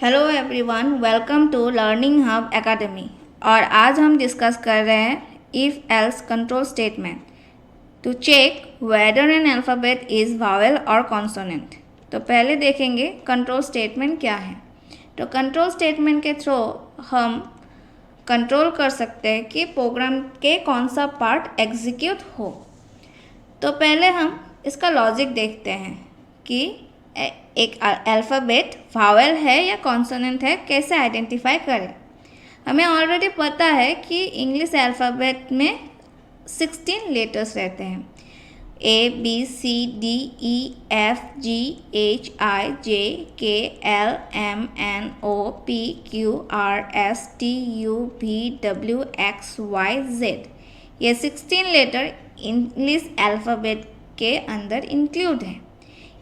Hello everyone, welcome to learning hub academy. और आज हम डिस्कस कर रहे हैं if else control statement to check whether an alphabet is vowel और कॉन्सोनेंट। तो पहले देखेंगे कंट्रोल स्टेटमेंट क्या है। तो कंट्रोल स्टेटमेंट के थ्रू हम कंट्रोल कर सकते हैं कि प्रोग्राम के कौन सा पार्ट एग्जीक्यूट हो। तो पहले हम इसका लॉजिक देखते हैं कि एक अल्फ़ाबेट वावेल है या कॉन्सोनेंट है, कैसे आइडेंटिफाई करें। हमें ऑलरेडी पता है कि इंग्लिश अल्फ़ाबेट में 16 लेटर्स रहते हैं। ABCDEFGHIJKLMNOPQRSTUVWXYZ, ये 16 लेटर इंग्लिश अल्फ़ाबेट के अंदर इंक्लूड है।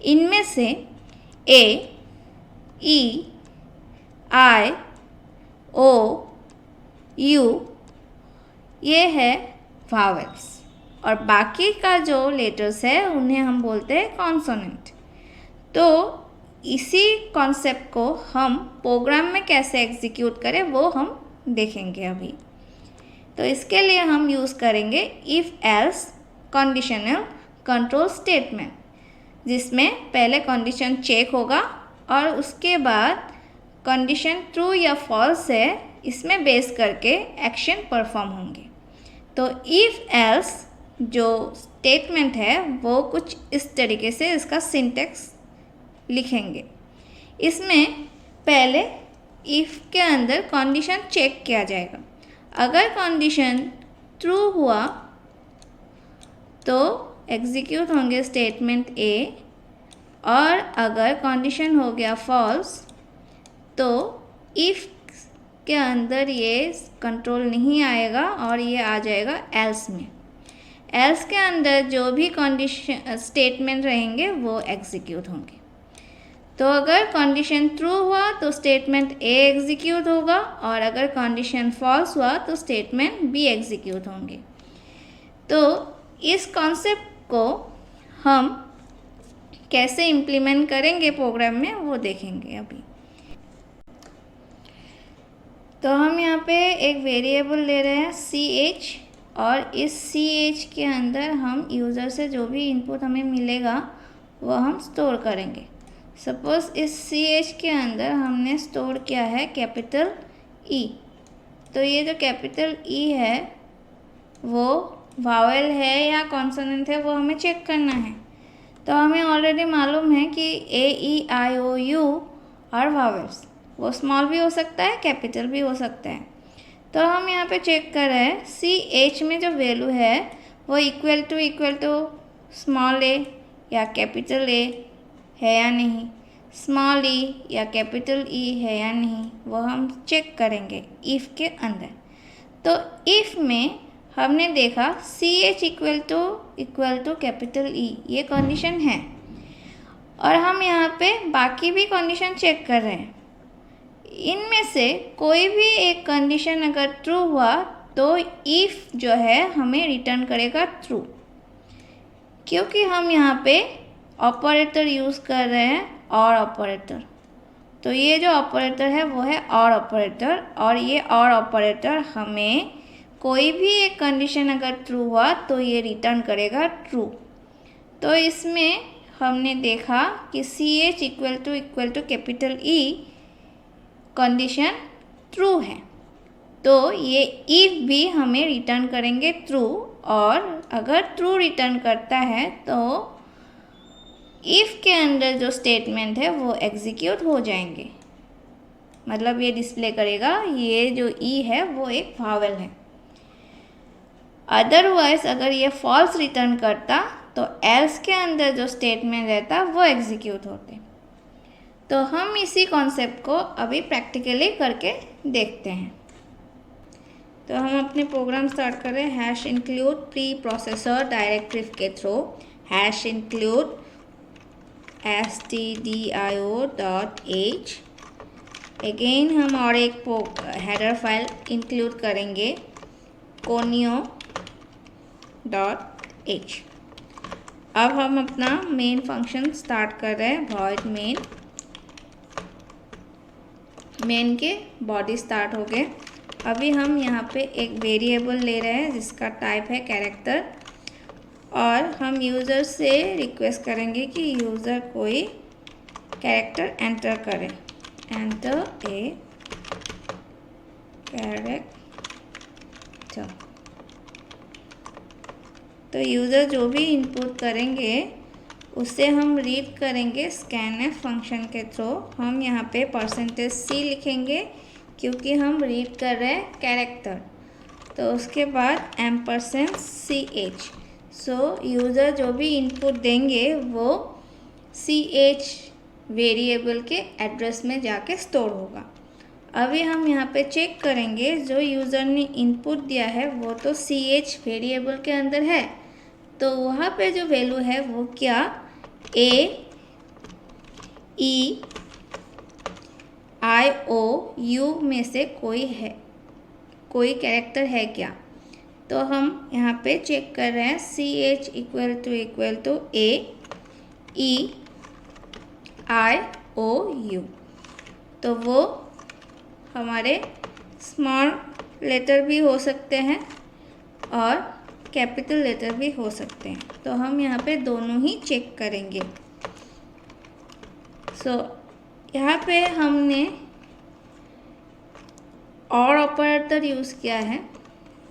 इनमें से A, E, I, O, U ये है वावेल्स और बाकी का जो लेटर्स है उन्हें हम बोलते हैं कॉन्सोनेंट। तो इसी कॉन्सेप्ट को हम प्रोग्राम में कैसे एग्जीक्यूट करें वो हम देखेंगे अभी। तो इसके लिए हम यूज़ करेंगे if else conditional control statement, जिसमें पहले कंडीशन चेक होगा और उसके बाद कंडीशन ट्रू या फॉल्स है, इसमें बेस करके एक्शन परफॉर्म होंगे। तो इफ़ एल्स जो स्टेटमेंट है वो कुछ इस तरीके से इसका सिंटेक्स लिखेंगे। इसमें पहले इफ़ के अंदर कंडीशन चेक किया जाएगा। अगर कंडीशन ट्रू हुआ तो एग्जीक्यूट होंगे स्टेटमेंट ए, और अगर कंडीशन हो गया फॉल्स तो इफ़ के अंदर ये कंट्रोल नहीं आएगा और ये आ जाएगा एल्स में। एल्स के अंदर जो भी कंडीशन स्टेटमेंट रहेंगे वो एग्जीक्यूट होंगे। तो अगर कंडीशन ट्रू हुआ तो स्टेटमेंट ए एग्जीक्यूट होगा, और अगर कंडीशन फॉल्स हुआ तो स्टेटमेंट बी एग्जीक्यूट होंगे। तो इस कॉन्सेप्ट को हम कैसे इम्प्लीमेंट करेंगे प्रोग्राम में वो देखेंगे अभी। तो हम यहाँ पे एक वेरिएबल ले रहे हैं CH, और इस CH के अंदर हम यूज़र से जो भी इनपुट हमें मिलेगा वो हम स्टोर करेंगे। सपोज़ इस CH के अंदर हमने स्टोर किया है कैपिटल E। तो ये जो कैपिटल E है वो वावेल है या कॉन्सोनेंट है वो हमें चेक करना है। तो हमें ऑलरेडी मालूम है कि AEIOU और वावेल्स, वो स्मॉल भी हो सकता है, कैपिटल भी हो सकता है। तो हम यहाँ पे चेक कर रहे हैं CH में जो वैल्यू है वो इक्वल टू स्मॉल ए या कैपिटल ए है या नहीं, स्मॉल ई या कैपिटल ई है या नहीं, वो हम चेक करेंगे इफ़ के अंदर। तो इफ़ में हमने देखा CH equal to capital E, ये कंडीशन है, और हम यहाँ पे बाकी भी कंडीशन चेक कर रहे हैं। इनमें से कोई भी एक कंडीशन अगर ट्रू हुआ तो इफ़ जो है हमें रिटर्न करेगा ट्रू, क्योंकि हम यहाँ पे ऑपरेटर यूज़ कर रहे हैं और ऑपरेटर। तो ये जो ऑपरेटर है वो है और ऑपरेटर, और ये और ऑपरेटर हमें कोई भी एक कंडीशन अगर ट्रू हुआ तो ये रिटर्न करेगा ट्रू। तो इसमें हमने देखा कि CH equal to capital E condition true है, तो ये इफ़ भी हमें रिटर्न करेंगे ट्रू, और अगर ट्रू रिटर्न करता है तो इफ़ के अंदर जो स्टेटमेंट है वो एग्जीक्यूट हो जाएंगे। मतलब ये डिस्प्ले करेगा ये जो E है वो एक वावेल है। अदरवाइज अगर ये फॉल्स रिटर्न करता तो एल्स के अंदर जो स्टेटमेंट रहता वो एग्जीक्यूट होते। तो हम इसी कॉन्सेप्ट को अभी प्रैक्टिकली करके देखते हैं। तो हम अपने प्रोग्राम स्टार्ट कर रहे हैं। #include प्री प्रोसेसर डायरेक्टरी के थ्रू #include stdio.h। अगेन हम और एक हेडर फाइल इंक्लूड करेंगे conio.h। अब हम अपना मेन फंक्शन स्टार्ट कर रहे हैं, void main मेन के बॉडी स्टार्ट हो गए। अभी हम यहाँ पे एक वेरिएबल ले रहे हैं जिसका टाइप है कैरेक्टर, और हम यूज़र से रिक्वेस्ट करेंगे कि यूज़र कोई कैरेक्टर एंटर करें। Enter a character. तो यूज़र जो भी इनपुट करेंगे उसे हम रीड करेंगे स्कैनएफ फंक्शन के थ्रू। हम यहाँ पे %c लिखेंगे क्योंकि हम रीड कर रहे हैं कैरेक्टर। तो उसके बाद $ch। सो यूज़र जो भी इनपुट देंगे वो ch वेरिएबल के एड्रेस में जाके स्टोर होगा। अभी हम यहाँ पे चेक करेंगे जो यूज़र ने इनपुट दिया है वो तो ch वेरिएबल के अंदर है, तो वहाँ पे जो वैल्यू है वो क्या AEIOU में से कोई कैरेक्टर है क्या। तो हम यहाँ पे चेक कर रहे हैं ch = AEIOU। तो वो हमारे स्मॉल लेटर भी हो सकते हैं और कैपिटल लेटर भी हो सकते हैं। तो हम यहाँ पे दोनों ही चेक करेंगे। यहाँ पे हमने और ऑपरेटर यूज़ किया है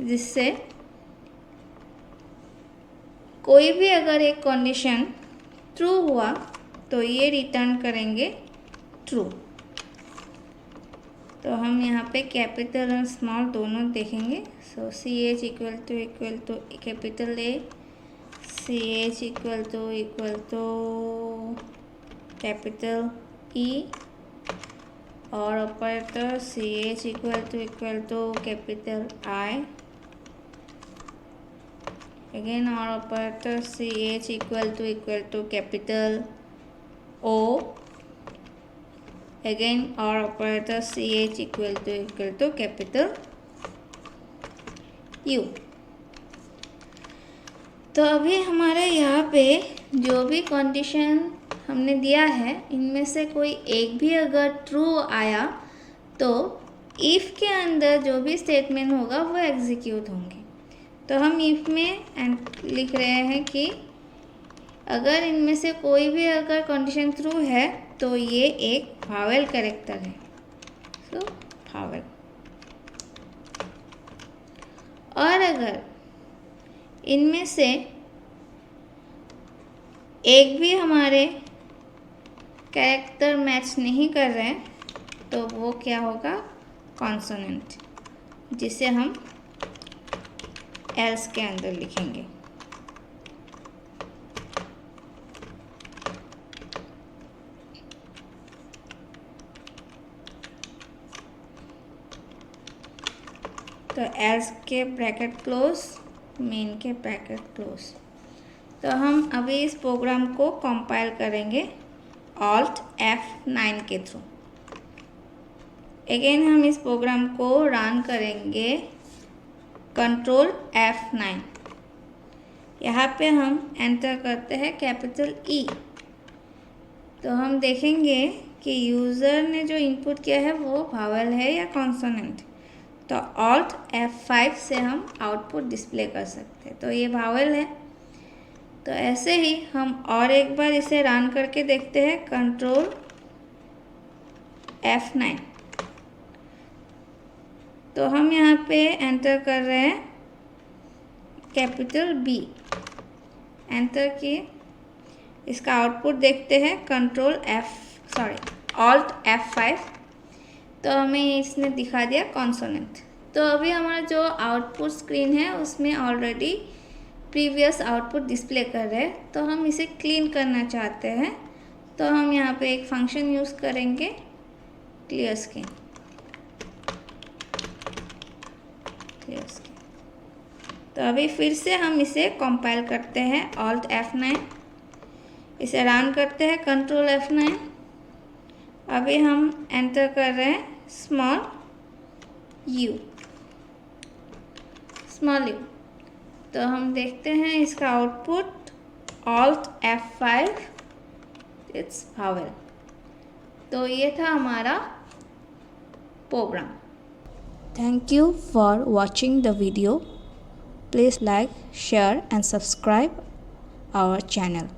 जिससे कोई भी अगर एक कंडीशन ट्रू हुआ तो ये रिटर्न करेंगे ट्रू। तो हम यहाँ पे कैपिटल और स्मॉल दोनों देखेंगे। ch = capital A, ch = capital E, और operator ch = capital I, again और operator ch = capital O, again और ऑपरेटर ch = कैपिटल U। तो अभी हमारे यहाँ पे जो भी कंडीशन हमने दिया है इनमें से कोई एक भी अगर ट्रू आया तो इफ़ के अंदर जो भी स्टेटमेंट होगा वो एग्जीक्यूट होंगे। तो हम इफ़ में लिख रहे हैं कि अगर इनमें से कोई भी अगर कंडीशन ट्रू है तो ये एक वावेल कैरेक्टर है। सो वावेल। और अगर इनमें से एक भी हमारे कैरेक्टर मैच नहीं कर रहे हैं तो वो क्या होगा कॉन्सोनेंट, जिसे हम एल्स के अंदर लिखेंगे। तो एल्स के ब्रैकेट क्लोज, मेन के ब्रैकेट क्लोज। तो हम अभी इस प्रोग्राम को कंपाइल करेंगे Alt F9 के थ्रू। अगेन हम इस प्रोग्राम को रन करेंगे Ctrl F9। यहाँ पे हम एंटर करते हैं कैपिटल E। तो हम देखेंगे कि यूज़र ने जो इनपुट किया है वो वावेल है या कॉन्सोनेंट। तो Alt F5 से हम आउटपुट डिस्प्ले कर सकते हैं। तो ये वावेल है। तो ऐसे ही हम और एक बार इसे रन करके देखते हैं Ctrl F9। तो हम यहाँ पे एंटर कर रहे हैं कैपिटल B। एंटर किए, इसका आउटपुट देखते हैं Alt F5। तो हमें इसने दिखा दिया कॉन्सोनेंट। तो अभी हमारा जो आउटपुट स्क्रीन है उसमें ऑलरेडी प्रीवियस आउटपुट डिस्प्ले कर रहे हैं। तो हम इसे क्लीन करना चाहते हैं, तो हम यहाँ पे एक फंक्शन यूज़ करेंगे क्लियर स्क्रीन। तो अभी फिर से हम इसे कंपाइल करते हैं Alt F9, इसे रन करते हैं Ctrl F9। अभी हम एंटर कर रहे हैं स्मॉल u। तो हम देखते हैं इसका output Alt F5 it's Wavell. तो ये था हमारा program. Thank you for watching the video. Please like, share and subscribe our channel.